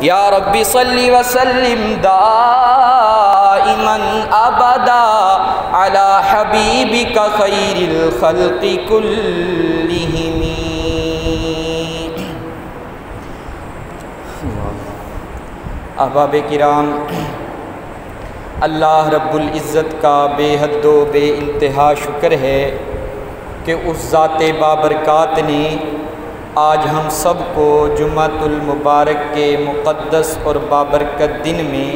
یا رب صلی وسلم دائما ابدا علی حبیبک خیر الخلق کلہم۔ احباب کرام، اللہ رب العزت کا بے حد و بے انتہا شکر ہے کہ اس ذات بابرکات نے آج ہم سب کو جمعۃ المبارک کے مقدس اور بابرکت دن میں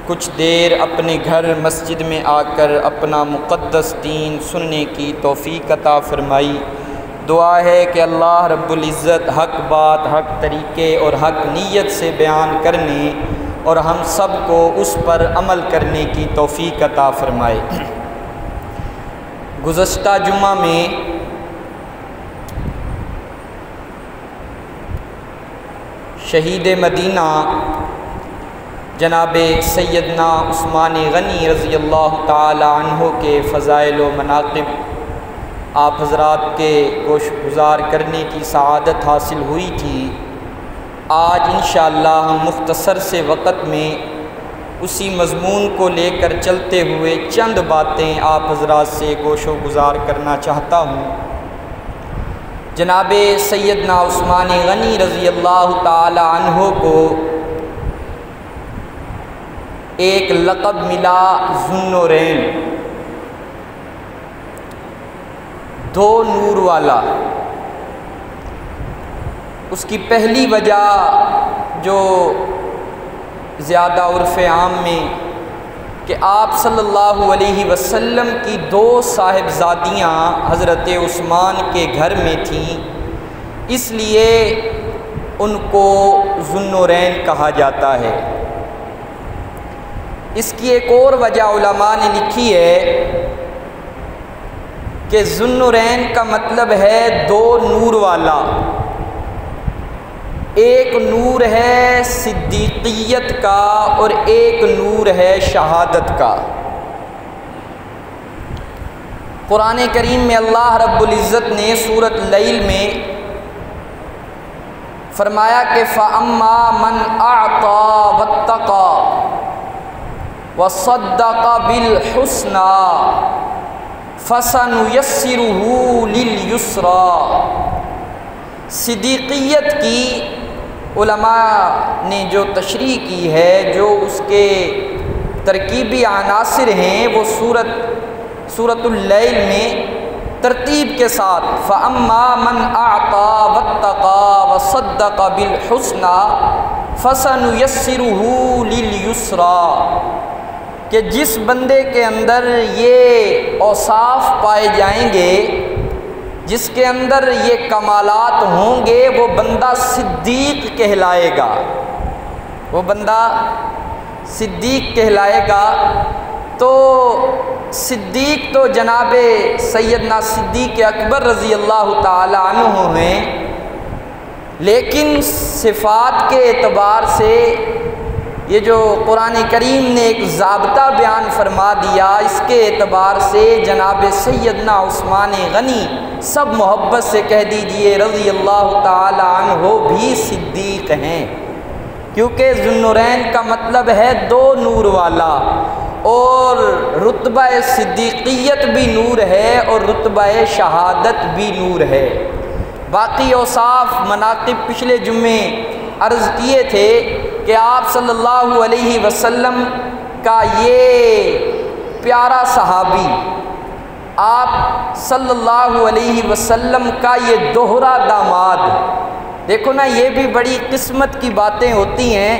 کچھ دیر اپنے گھر مسجد میں آ کر اپنا مقدس دین سننے کی توفیق عطا فرمائی۔ دعا ہے کہ اللہ رب العزت حق بات، حق طریقے اور حق نیت سے بیان کرنے اور ہم سب کو اس پر عمل کرنے کی توفیق عطا فرمائے۔ گزشتہ جمعہ میں شہید مدینہ جناب سیدنا عثمان غنی رضی اللہ تعالی عنہ کے فضائل و مناقب آپ حضرات کے گوش گزار کرنے کی سعادت حاصل ہوئی تھی۔ آج انشاءاللہ ہم مختصر سے وقت میں اسی مضمون کو لے کر چلتے ہوئے چند باتیں آپ حضرات سے گوش و گزار کرنا چاہتا ہوں۔ جناب سیدنا عثمان غنی رضی اللہ تعالی عنہ کو ایک لقب ملا ذو النورین، دو نور والا۔ اس کی پہلی وجہ جو زیادہ عرف عام میں کہ آپ صلی اللہ علیہ وسلم کی دو صاحبزادیاں حضرت عثمان کے گھر میں تھیں، اس لیے ان کو ذو النورین کہا جاتا ہے۔ اس کی ایک اور وجہ علماء نے لکھی ہے کہ ذو النورین کا مطلب ہے دو نور والا۔ ایک نور ہے صدیقیت کا اور ایک نور ہے شہادت کا۔ قرآن کریم میں اللہ رب العزت نے سورۃ اللیل میں فرمایا کہ فَأَمَّا مَنْ أَعْطَى وَاتَّقَى وَصَدَّقَ بِالْحُسْنَى فَسَنُيَسِّرُهُ لِلْيُسْرَى۔ صدیقیت کی علماء نے جو تشریح کی ہے، جو اس کے ترکیبی عناصر ہیں، وہ سورۃ اللیل میں ترتیب کے ساتھ فَأَمَّا مَنْ أَعْطَى وَاتَّقَى وَصَدَّقَ بِالْحُسْنَى فَسَنُيَسِّرُهُ لِلْيُسْرَى، کہ جس بندے کے اندر یہ اوصاف پائے جائیں گے، جس کے اندر یہ کمالات ہوں گے، وہ بندہ صدیق کہلائے گا، وہ بندہ صدیق کہلائے گا۔ تو صدیق تو جناب سیدنا صدیق اکبر رضی اللہ تعالی عنہ ہیں، لیکن صفات کے اعتبار سے یہ جو قرآن کریم نے ایک ضابطہ بیان فرما دیا، اس کے اعتبار سے جناب سیدنا عثمان غنی سب محبت سے کہہ دیجئے رضی اللہ تعالی عنہ بھی صدیق ہیں، کیونکہ ذو النورین کا مطلب ہے دو نور والا، اور رتبہ صدیقیت بھی نور ہے اور رتبہ شہادت بھی نور ہے۔ باقی اوصاف مناقب پچھلے جمعے عرض کیے تھے کہ آپ صلی اللہ علیہ وسلم کا یہ پیارا صحابی، آپ صلی اللہ علیہ وسلم کا یہ دوہرا داماد، دیکھو نا، یہ بھی بڑی قسمت کی باتیں ہوتی ہیں۔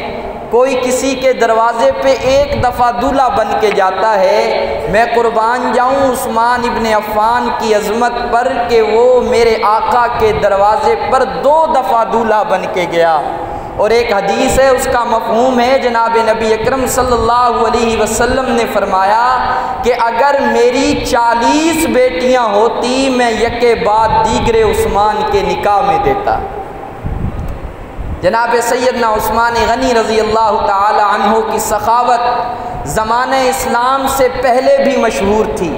کوئی کسی کے دروازے پہ ایک دفعہ دولہا بن کے جاتا ہے، میں قربان جاؤں عثمان ابن عفان کی عظمت پر کہ وہ میرے آقا کے دروازے پر دو دفعہ دولہا بن کے گیا۔ اور ایک حدیث ہے، اس کا مفہوم ہے، جناب نبی اکرم صلی اللہ علیہ وسلم نے فرمایا کہ اگر میری 40 بیٹیاں ہوتی، میں یکے بعد دیگرے عثمان کے نکاح میں دیتا۔ جناب سیدنا عثمان غنی رضی اللہ تعالی عنہ کی سخاوت زمانہ اسلام سے پہلے بھی مشہور تھی،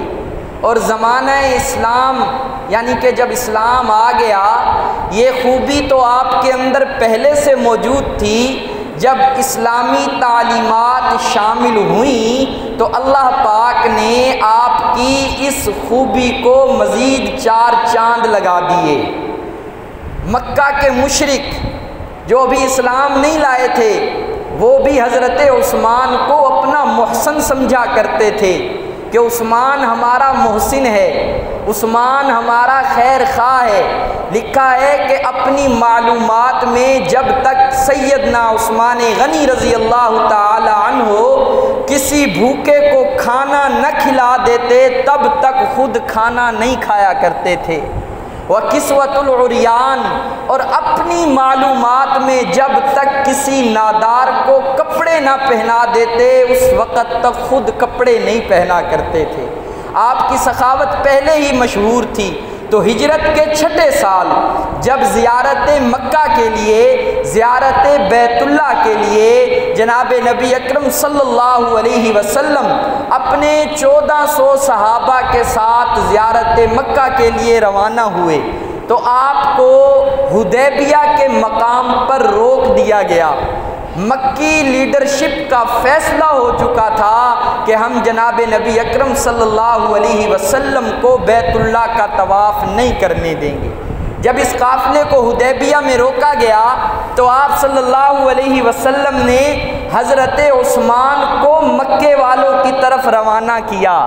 اور زمانہ اسلام یعنی کہ جب اسلام آ گیا، یہ خوبی تو آپ کے اندر پہلے سے موجود تھی۔ جب اسلامی تعلیمات شامل ہوئیں تو اللہ پاک نے آپ کی اس خوبی کو مزید 4 چاند لگا دیے۔ مکہ کے مشرک جو بھی اسلام نہیں لائے تھے، وہ بھی حضرت عثمان کو اپنا محسن سمجھا کرتے تھے کہ عثمان ہمارا محسن ہے، عثمان ہمارا خیر خواہ ہے۔ لکھا ہے کہ اپنی معلومات میں جب تک سیدنا عثمان غنی رضی اللہ تعالی عنہ کسی بھوکے کو کھانا نہ کھلا دیتے تب تک خود کھانا نہیں کھایا کرتے تھے۔ وَكِسْوَةُ الْعُرْيَانِ، اور اپنی معلومات میں جب تک کسی نادار کو کپڑے نہ پہنا دیتے اس وقت تک خود کپڑے نہیں پہنا کرتے تھے۔ آپ کی سخاوت پہلے ہی مشہور تھی۔ تو ہجرت کے 6 سال جب زیارت مکہ کے لیے، زیارت بیت اللہ کے لیے جناب نبی اکرم صلی اللہ علیہ وسلم اپنے 1400 صحابہ کے ساتھ زیارت مکہ کے لیے روانہ ہوئے تو آپ کو حدیبیہ کے مقام پر روک دیا گیا۔ مکی لیڈرشپ کا فیصلہ ہو چکا تھا کہ ہم جناب نبی اکرم صلی اللہ علیہ وسلم کو بیت اللہ کا طواف نہیں کرنے دیں گے۔ جب اس قافلے کو حدیبیہ میں روکا گیا تو آپ صلی اللہ علیہ وسلم نے حضرت عثمان کو مکے والوں کی طرف روانہ کیا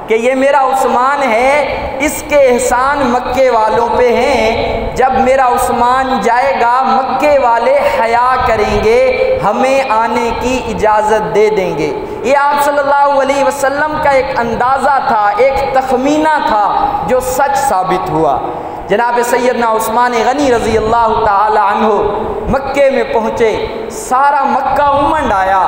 کہ یہ میرا عثمان ہے، اس کے احسان مکے والوں پہ ہیں، جب میرا عثمان جائے گا مکے والے حیا کریں گے، ہمیں آنے کی اجازت دے دیں گے۔ یہ آپ صلی اللہ علیہ وسلم کا ایک اندازہ تھا، ایک تخمینہ تھا جو سچ ثابت ہوا۔ جناب سیدنا عثمان غنی رضی اللہ تعالی عنہ مکے میں پہنچے، سارا مکہ امنڈ آیا،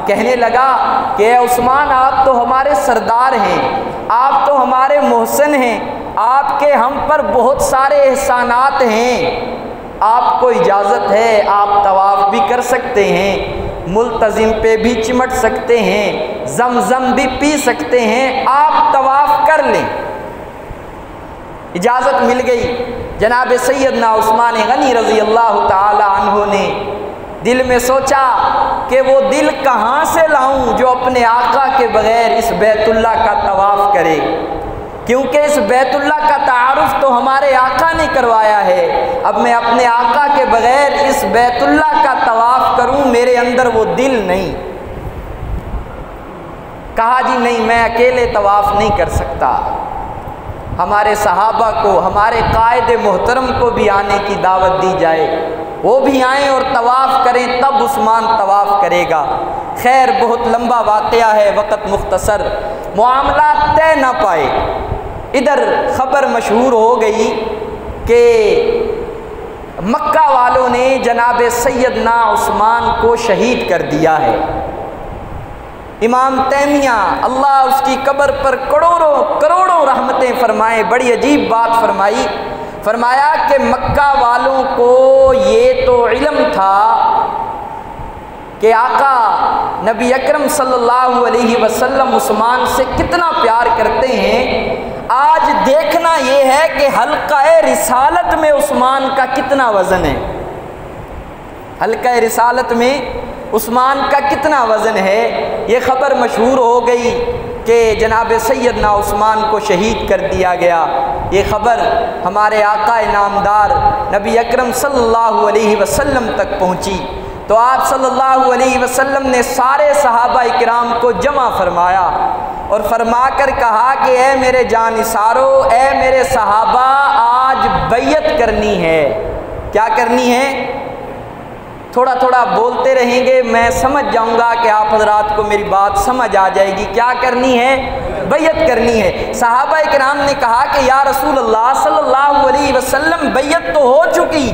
کہنے لگا کہ اے عثمان آپ تو ہمارے سردار ہیں، آپ تو ہمارے محسن ہیں، آپ کے ہم پر بہت سارے احسانات ہیں، آپ کو اجازت ہے آپ طواف بھی کر سکتے ہیں، ملتزم پہ بھی چمٹ سکتے ہیں، زمزم بھی پی سکتے ہیں، آپ طواف کر لیں۔ اجازت مل گئی۔ جناب سیدنا عثمان غنی رضی اللہ تعالی عنہ نے دل میں سوچا کہ وہ دل کہاں سے لاؤں جو اپنے آقا کے بغیر اس بیت اللہ کا طواف کرے، کیونکہ اس بیت اللہ کا تعارف تو ہمارے آقا نے کروایا ہے، اب میں اپنے آقا کے بغیر اس بیت اللہ کا طواف کروں، میرے اندر وہ دل نہیں۔ کہا جی نہیں، میں اکیلے طواف نہیں کر سکتا، ہمارے صحابہ کو، ہمارے قائد محترم کو بھی آنے کی دعوت دی جائے، وہ بھی آئیں اور طواف کریں، تب عثمان طواف کرے گا۔ خیر بہت لمبا واقعہ ہے، وقت مختصر، معاملات طے نہ پائے۔ ادھر خبر مشہور ہو گئی کہ مکہ والوں نے جناب سیدنا عثمان کو شہید کر دیا ہے۔ امام تیمیہ اللہ اس کی قبر پر کروڑوں رحمتیں فرمائے، بڑی عجیب بات فرمائی، فرمایا کہ مکہ والوں کو یہ تو علم تھا کہ آقا نبی اکرم صلی اللہ علیہ وسلم عثمان سے کتنا پیار کرتے ہیں، آج دیکھنا یہ ہے کہ حلقہ رسالت میں عثمان کا کتنا وزن ہے، حلقہ رسالت میں عثمان کا کتنا وزن ہے۔ یہ خبر مشہور ہو گئی کہ جناب سیدنا عثمان کو شہید کر دیا گیا۔ یہ خبر ہمارے آقا نامدار نبی اکرم صلی اللہ علیہ وسلم تک پہنچی تو آپ صلی اللہ علیہ وسلم نے سارے صحابہ اکرام کو جمع فرمایا اور فرما کر کہا کہ اے میرے جانثارو، اے میرے صحابہ، آج بیعت کرنی ہے۔ کیا کرنی ہے؟ تھوڑا تھوڑا بولتے رہیں گے، میں سمجھ جاؤں گا کہ آپ حضرات کو میری بات سمجھ آ جائے گی۔ کیا کرنی ہے؟ بیعت کرنی ہے۔ صحابہ کرام نے کہا کہ یا رسول اللہ صلی اللہ علیہ وسلم بیعت تو ہو چکی۔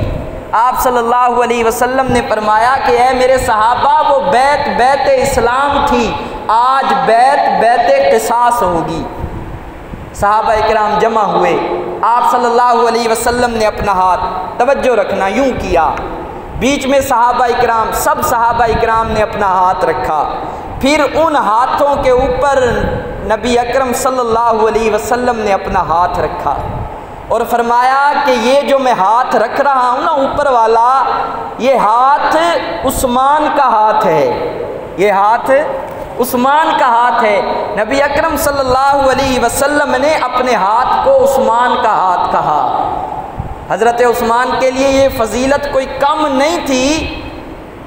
آپ صلی اللہ علیہ وسلم نے فرمایا کہ اے میرے صحابہ، وہ بیعت اسلام تھی، آج بیعت قصاص ہوگی۔ صحابہ کرام جمع ہوئے، آپ صلی اللہ علیہ وسلم نے اپنا ہاتھ، توجہ رکھنا، یوں کیا، بیچ میں صحابہ اکرام، سب صحابہ اکرام نے اپنا ہاتھ رکھا، پھر ان ہاتھوں کے اوپر نبی اکرم صلی اللہ علیہ وسلم نے اپنا ہاتھ رکھا اور فرمایا کہ یہ جو میں ہاتھ رکھ رہا ہوں نا اوپر والا، یہ ہاتھ عثمان کا ہاتھ ہے، یہ ہاتھ عثمان کا ہاتھ ہے۔ نبی اکرم صلی اللہ علیہ وسلم نے اپنے ہاتھ کو عثمان کا ہاتھ کہا۔ حضرت عثمان کے لیے یہ فضیلت کوئی کم نہیں تھی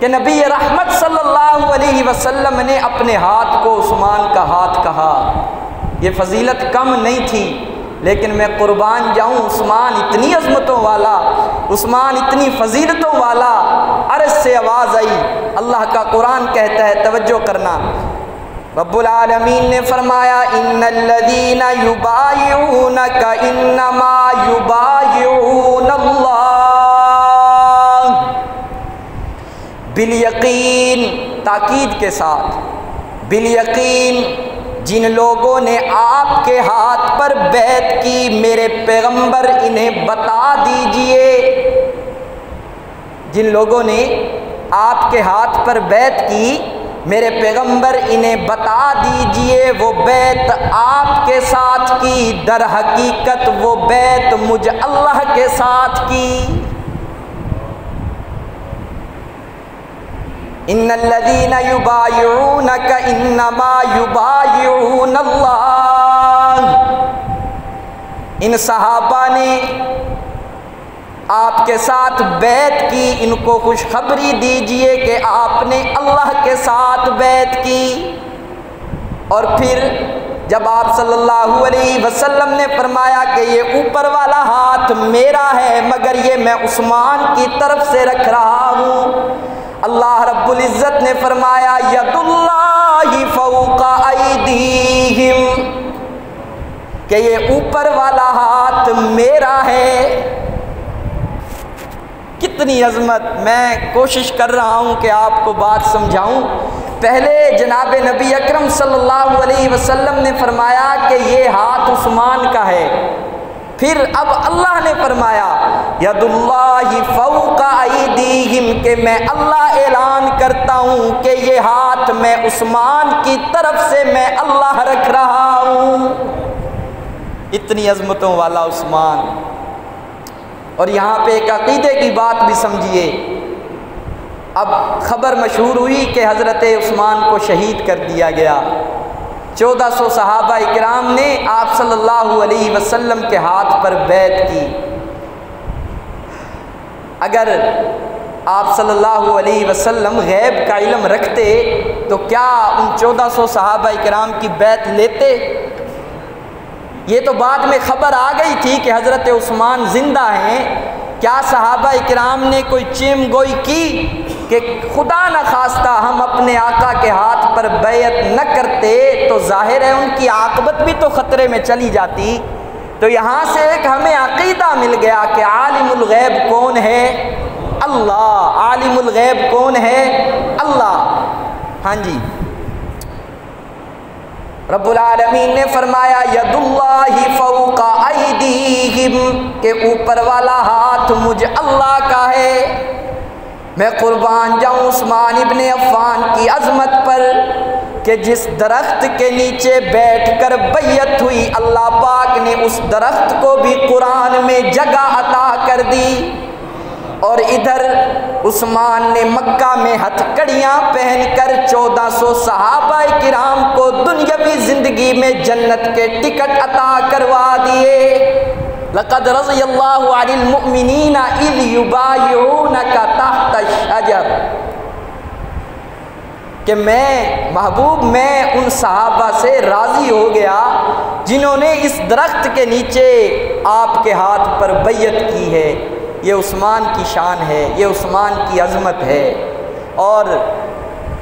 کہ نبی رحمت صلی اللہ علیہ وسلم نے اپنے ہاتھ کو عثمان کا ہاتھ کہا، یہ فضیلت کم نہیں تھی۔ لیکن میں قربان جاؤں، عثمان اتنی عظمتوں والا، عثمان اتنی فضیلتوں والا، عرش سے آواز آئی، اللہ کا قرآن کہتا ہے، توجہ کرنا، رب العالمین نے فرمایا ان الذین یبایعونک انما یبایعون اللہ بالیقین، تاکید کے ساتھ، بالیقین، جن لوگوں نے آپ کے ہاتھ پر بیعت کی میرے پیغمبر انہیں بتا دیجئے، جن لوگوں نے آپ کے ہاتھ پر بیعت کی میرے پیغمبر انہیں بتا دیجئے وہ بیعت آپ کے ساتھ کی، در حقیقت وہ بیعت مجھ اللہ کے ساتھ کی۔ ان الذین یبایعونک انما یبایعون اللہ، ان صحابہ نے آپ کے ساتھ بیعت کی، ان کو خوشخبری دیجئے کہ آپ نے اللہ کے ساتھ بیعت کی۔ اور پھر جب آپ صلی اللہ علیہ وسلم نے فرمایا کہ یہ اوپر والا ہاتھ میرا ہے مگر یہ میں عثمان کی طرف سے رکھ رہا ہوں، اللہ رب العزت نے فرمایا ید اللہ فوق ایدیہم، کہ یہ اوپر والا ہاتھ میرا ہے۔ کتنی عظمت، میں کوشش کر رہا ہوں کہ آپ کو بات سمجھاؤں۔ پہلے جناب نبی اکرم صلی اللہ علیہ وسلم نے فرمایا کہ یہ ہاتھ عثمان کا ہے، پھر اب اللہ نے فرمایا ید اللہ فوق ایدیہم، کہ میں اللہ اعلان کرتا ہوں کہ یہ ہاتھ میں عثمان کی طرف سے میں اللہ رکھ رہا ہوں۔ اتنی عظمتوں والا عثمان۔ اور یہاں پہ ایک عقیدے کی بات بھی سمجھیے، اب خبر مشہور ہوئی کہ حضرت عثمان کو شہید کر دیا گیا۔ 1400 صحابہ اکرام نے آپ صلی اللہ علیہ وسلم کے ہاتھ پر بیعت کی۔ اگر آپ صلی اللہ علیہ وسلم غیب کا علم رکھتے تو کیا ان 1400 صحابہ اکرام کی بیعت لیتے؟ یہ تو بعد میں خبر آ گئی تھی کہ حضرت عثمان زندہ ہیں، کیا صحابہ اکرام نے کوئی چیم گوئی کی کہ خدا نہ خواستہ ہم اپنے آقا کے ہاتھ پر بیعت نہ کرتے تو ظاہر ہے ان کی عاقبت بھی تو خطرے میں چلی جاتی؟ تو یہاں سے ایک ہمیں عقیدہ مل گیا کہ عالم الغیب کون ہے؟ اللہ۔ عالم الغیب کون ہے؟ اللہ۔ ہاں جی، رب العالمین نے فرمایا ید اللہ فوق ایدیہم، کہ اوپر والا ہاتھ مجھ اللہ کا ہے۔ میں قربان جاؤں عثمان ابن عفان کی عظمت پر کہ جس درخت کے نیچے بیٹھ کر بیعت ہوئی، اللہ پاک نے اس درخت کو بھی قرآن میں جگہ عطا کر دی۔ اور ادھر عثمان نے مکہ میں ہتھ کڑیاں پہن کر 1400 صحابہ کرام کو دنیاوی زندگی میں جنت کے ٹکٹ عطا کروا دیے۔ لقد رضی اللہ عن المؤمنین اذ یبایعونک تحت الشجر، کہ میں محبوب میں ان صحابہ سے راضی ہو گیا جنہوں نے اس درخت کے نیچے آپ کے ہاتھ پر بیعت کی ہے۔ یہ عثمان کی شان ہے، یہ عثمان کی عظمت ہے۔ اور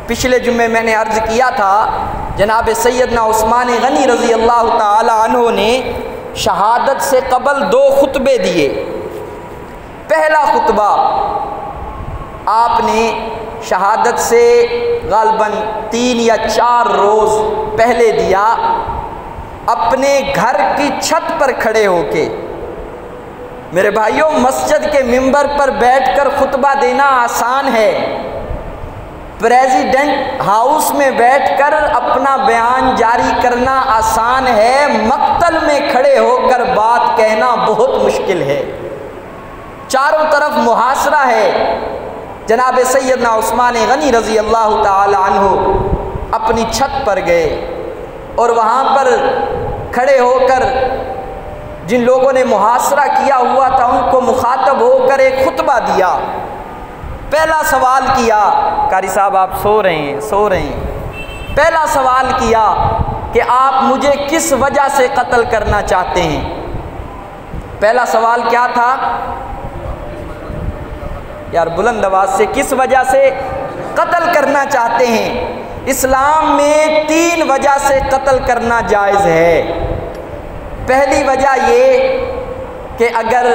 پچھلے جمعے میں نے عرض کیا تھا جناب سیدنا عثمان غنی رضی اللہ تعالی عنہ نے شہادت سے قبل 2 خطبے دیے۔ پہلا خطبہ آپ نے شہادت سے غالباً 3 یا 4 روز پہلے دیا، اپنے گھر کی چھت پر کھڑے ہو کے۔ میرے بھائیوں، مسجد کے ممبر پر بیٹھ کر خطبہ دینا آسان ہے، پریزیڈنٹ ہاؤس میں بیٹھ کر اپنا بیان جاری کرنا آسان ہے، مقتل میں کھڑے ہو کر بات کہنا بہت مشکل ہے۔ چاروں طرف محاصرہ ہے۔ جناب سیدنا عثمان غنی رضی اللہ تعالی عنہ اپنی چھت پر گئے اور وہاں پر کھڑے ہو کر جن لوگوں نے محاصرہ کیا ہوا تھا ان کو مخاطب ہو کر ایک خطبہ دیا۔ پہلا سوال کیا، قاری صاحب آپ سو رہے ہیں۔ پہلا سوال کیا کہ آپ مجھے کس وجہ سے قتل کرنا چاہتے ہیں؟ پہلا سوال کیا تھا یار؟ بلند آواز سے، کس وجہ سے قتل کرنا چاہتے ہیں؟ اسلام میں 3 وجہ سے قتل کرنا جائز ہے۔ پہلی وجہ یہ کہ اگر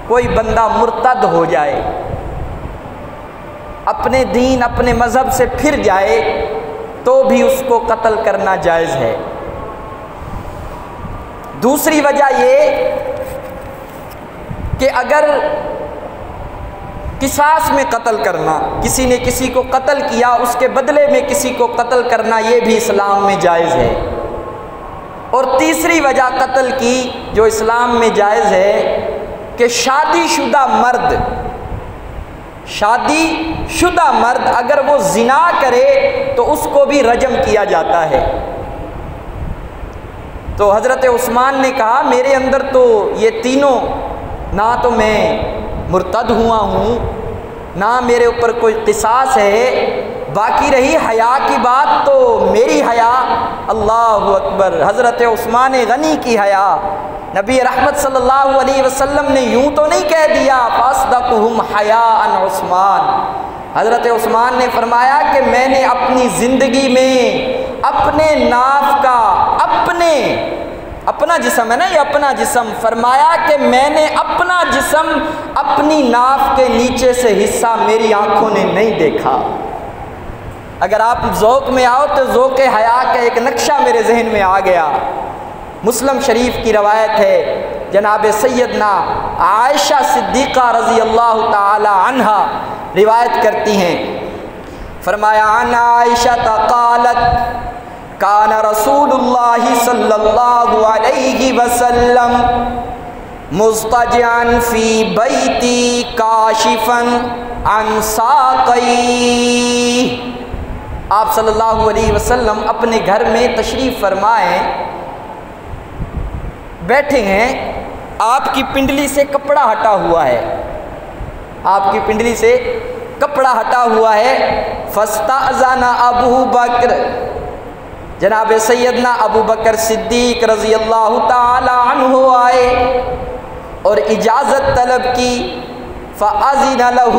کوئی بندہ مرتد ہو جائے، اپنے دین اپنے مذہب سے پھر جائے تو بھی اس کو قتل کرنا جائز ہے۔ دوسری وجہ یہ کہ اگر قصاص میں قتل کرنا، کسی نے کسی کو قتل کیا اس کے بدلے میں کسی کو قتل کرنا، یہ بھی اسلام میں جائز ہے۔ اور تیسری وجہ قتل کی جو اسلام میں جائز ہے کہ شادی شدہ مرد اگر وہ زنا کرے تو اس کو بھی رجم کیا جاتا ہے۔ تو حضرت عثمان نے کہا میرے اندر تو یہ تینوں، نہ تو میں مرتد ہوا ہوں، نہ میرے اوپر کوئی قصاص ہے، باقی رہی حیا کی بات تو میری حیا، اللہ اکبر، حضرت عثمان غنی کی حیا، نبی رحمت صلی اللہ علیہ وسلم نے یوں تو نہیں کہہ دیا فاصدقہم حیاء عثمان۔ حضرت عثمان نے فرمایا کہ میں نے اپنی زندگی میں اپنے ناف کا، اپنا جسم ہے نا، یہ اپنا جسم، فرمایا کہ میں نے اپنا جسم اپنی ناف کے نیچے سے حصہ میری آنکھوں نے نہیں دیکھا۔ اگر آپ ذوق میں آؤ تو ذوق حیا کا ایک نقشہ میرے ذہن میں آ گیا۔ مسلم شریف کی روایت ہے، جناب سیدنا عائشہ صدیقہ رضی اللہ تعالی عنہا روایت کرتی ہیں، فرمایا عن عائشہ قالت کان رسول اللہ صلی اللہ علیہ وسلم مضطجعا فی بیتی کاشفا عن ساقیہ۔ آپ صلی اللہ علیہ وسلم اپنے گھر میں تشریف فرمائے بیٹھے ہیں، آپ کی پنڈلی سے کپڑا ہٹا ہوا ہے، آپ کی پنڈلی سے کپڑا ہٹا ہوا ہے۔ فاستأذن ابو بکر، جناب سیدنا ابو بکر صدیق رضی اللہ تعالی عنہ آئے اور اجازت طلب کی۔ فأذن له،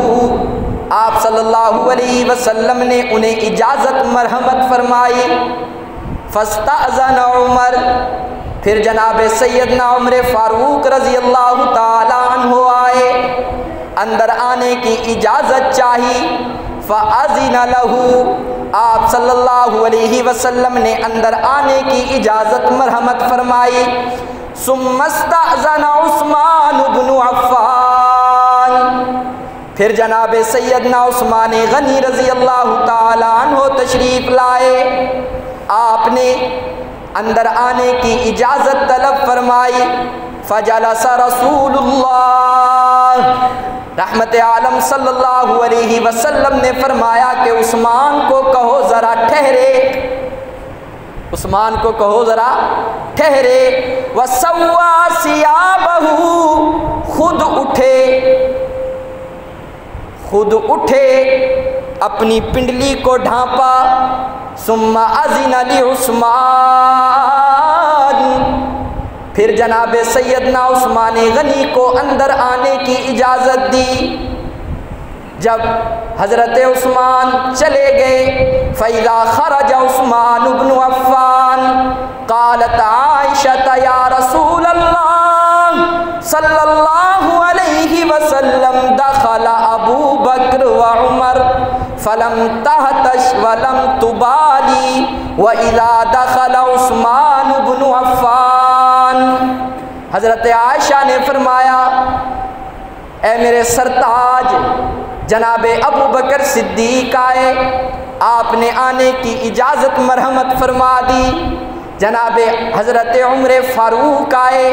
آپ صلی اللہ علیہ وسلم نے انہیں اجازت مرحمت فرمائی۔ فاستأذن عمر، پھر جناب سیدنا عمر فاروق رضی اللہ تعالی عنہ آئے، اندر آنے کی اجازت چاہی۔ فأذن له، آپ صلی اللہ علیہ وسلم نے اندر آنے کی اجازت مرحمت فرمائی۔ ثم استأذن عثمان بن عفان، پھر جناب سیدنا عثمان غنی رضی اللہ تعالی عنہ تشریف لائے، آپ نے اندر آنے کی اجازت طلب فرمائی۔ فجلس رسول اللہ، رحمت عالم صلی اللہ علیہ وسلم نے فرمایا کہ عثمان کو کہو ذرا ٹھہرے، عثمان کو کہو ذرا ٹھہرے۔ وَسَوَّى ثِيَابَهُ، خود اٹھے اپنی پنڈلی کو ڈھانپا۔ ثم اذن لعثمان، پھر جناب سیدنا عثمان غنی کو اندر آنے کی اجازت دی۔ جب حضرت عثمان چلے گئے، فَإِذَا خَرَجَ عثمان بن عفان قالت عائشہ یا رسول اللہ صلی اللہ علیہ وسلم دخل ابو بکر وعمر فلم تہتش ولم تبالی وَإِذَا دخل عثمان بن عفان۔ حضرت عائشہ نے فرمایا اے میرے سرتاج جناب ابو بکر صدیق آئے، آپ نے آنے کی اجازت مرحمت فرما دی۔ جناب حضرت عمر فاروق آئے،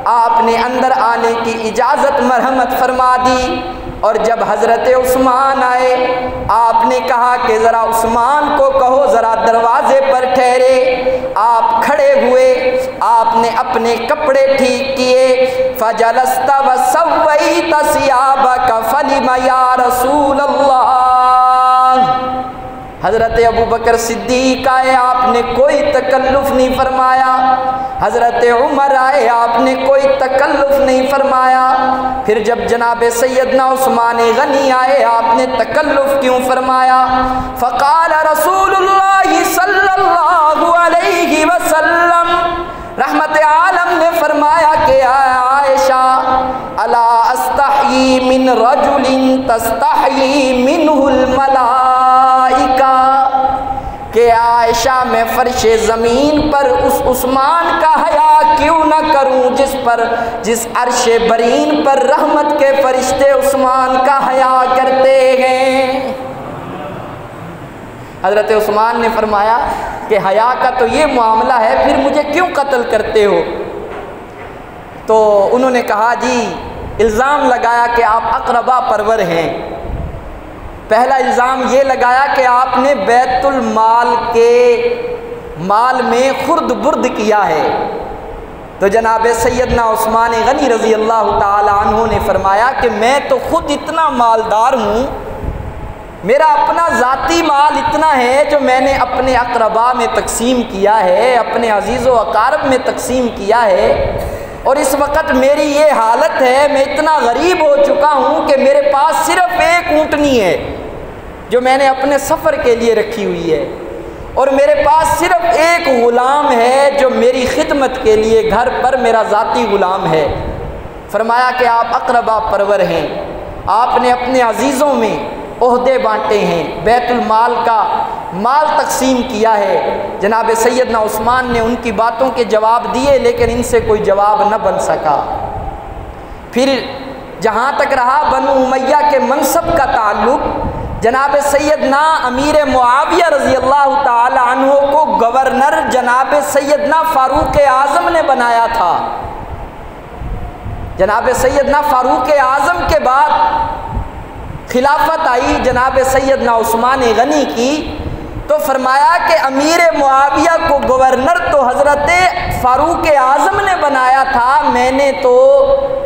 آپ نے اندر آنے کی اجازت مرحمت فرما دی۔ اور جب حضرت عثمان آئے، آپ نے کہا کہ ذرا عثمان کو کہو ذرا دروازے پر ٹھہرے۔ آپ کھڑے ہوئے، آپ نے اپنے کپڑے ٹھیک کیے۔ فجلست وسویت ثیابک فلم یا رسول اللہ۔ حضرت ابو بکر صدیق آئے، آپ نے کوئی تکلف نہیں فرمایا۔ حضرت عمر آئے، آپ نے کوئی تکلف نہیں فرمایا۔ پھر جب جناب سیدنا عثمان غنی آئے، آپ نے تکلف کیوں فرمایا؟ فقال رسول اللہ صلی اللہ علیہ وسلم، رحمت عالم نے فرمایا کہ عائشہ، الا استحیی من رجل تستحیی منہ الملائکہ، کہ عائشہ میں فرش زمین پر اس عثمان کا حیا کیوں نہ کروں جس عرش برین پر رحمت کے فرشتے عثمان کا حیا کرتے ہیں۔ حضرت عثمان نے فرمایا کہ حیا کا تو یہ معاملہ ہے، پھر مجھے کیوں قتل کرتے ہو؟ تو انہوں نے کہا جی، الزام لگایا کہ آپ اقربا پرور ہیں۔ پہلا الزام یہ لگایا کہ آپ نے بیت المال کے مال میں خرد برد کیا ہے۔ تو جناب سیدنا عثمان غنی رضی اللہ تعالی عنہ نے فرمایا کہ میں تو خود اتنا مالدار ہوں، میرا اپنا ذاتی مال اتنا ہے جو میں نے اپنے اقربا میں تقسیم کیا ہے، اپنے عزیز و اقارب میں تقسیم کیا ہے، اور اس وقت میری یہ حالت ہے، میں اتنا غریب ہو چکا ہوں کہ میرے پاس صرف ایک اونٹنی ہے جو میں نے اپنے سفر کے لیے رکھی ہوئی ہے، اور میرے پاس صرف ایک غلام ہے جو میری خدمت کے لیے گھر پر میرا ذاتی غلام ہے۔ فرمایا کہ آپ اقربا پرور ہیں، آپ نے اپنے عزیزوں میں عہدے بانٹے ہیں، بیت المال کا مال تقسیم کیا ہے۔ جناب سیدنا عثمان نے ان کی باتوں کے جواب دیے، لیکن ان سے کوئی جواب نہ بن سکا۔ پھر جہاں تک رہا بنو امیہ کے منصب کا تعلق، جناب سیدنا امیر معاویہ رضی اللہ تعالی عنہ کو گورنر جناب سیدنا فاروق اعظم نے بنایا تھا۔ جناب سیدنا فاروق اعظم کے بعد خلافت آئی جناب سیدنا عثمان غنی کی، تو فرمایا کہ امیر معاویہ کو گورنر تو حضرت فاروق اعظم نے بنایا تھا، میں نے تو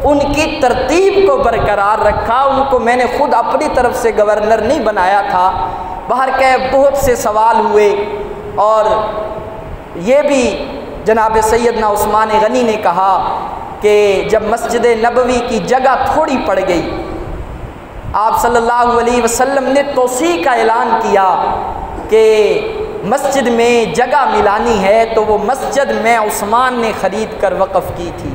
ان کی ترتیب کو برقرار رکھا، ان کو میں نے خود اپنی طرف سے گورنر نہیں بنایا تھا۔ باہر کے بہت سے سوال ہوئے، اور یہ بھی جناب سیدنا عثمان غنی نے کہا کہ جب مسجد نبوی کی جگہ تھوڑی پڑ گئی، آپ صلی اللہ علیہ وسلم نے توسیع کا اعلان کیا کہ مسجد میں جگہ ملانی ہے، تو وہ مسجد میں عثمان نے خرید کر وقف کی تھی۔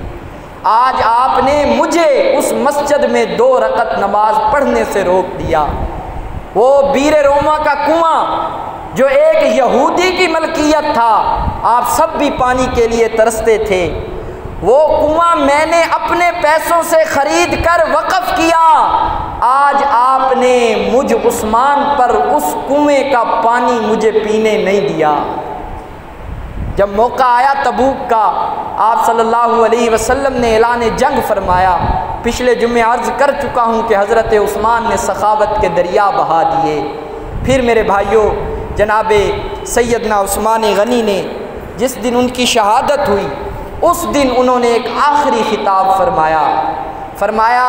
آج آپ نے مجھے اس مسجد میں 2 رکعت نماز پڑھنے سے روک دیا۔ وہ بیر روما کا کنواں جو ایک یہودی کی ملکیت تھا، آپ سب بھی پانی کے لیے ترستے تھے، وہ کنواں میں نے اپنے پیسوں سے خرید کر وقف کیا۔ آج آپ نے مجھ عثمان پر اس کنویں کا پانی مجھے پینے نہیں دیا۔ جب موقع آیا تبوک کا، آپ صلی اللہ علیہ وسلم نے اعلان جنگ فرمایا۔ پچھلے جمعے عرض کر چکا ہوں کہ حضرت عثمان نے سخاوت کے دریا بہا دیے۔ پھر میرے بھائیوں، جناب سیدنا عثمان غنی نے جس دن ان کی شہادت ہوئی، اس دن انہوں نے ایک آخری خطاب فرمایا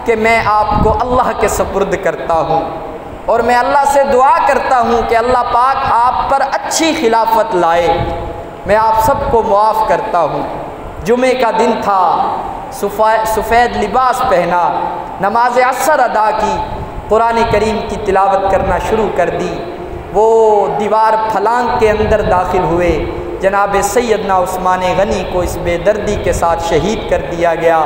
کہ میں آپ کو اللہ کے سپرد کرتا ہوں، اور میں اللہ سے دعا کرتا ہوں کہ اللہ پاک آپ پر اچھی خلافت لائے۔ میں آپ سب کو معاف کرتا ہوں۔ جمعے کا دن تھا، سفید لباس پہنا، نماز عصر ادا کی، قرآن کریم کی تلاوت کرنا شروع کر دی۔ وہ دیوار پھلانگ کے اندر داخل ہوئے۔ جناب سیدنا عثمان غنی کو اس بے دردی کے ساتھ شہید کر دیا گیا۔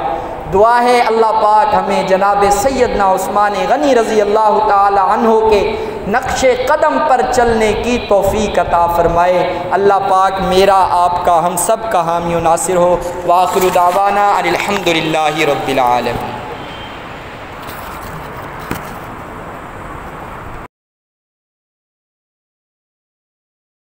دعا ہے اللہ پاک ہمیں جناب سیدنا عثمان غنی رضی اللہ تعالی عنہ کے نقش قدم پر چلنے کی توفیق عطا فرمائے۔ اللہ پاک میرا، آپ کا، ہم سب کا حامی و ناصر ہو۔ وآخر دعوانا ان الحمد للہ رب العالمین۔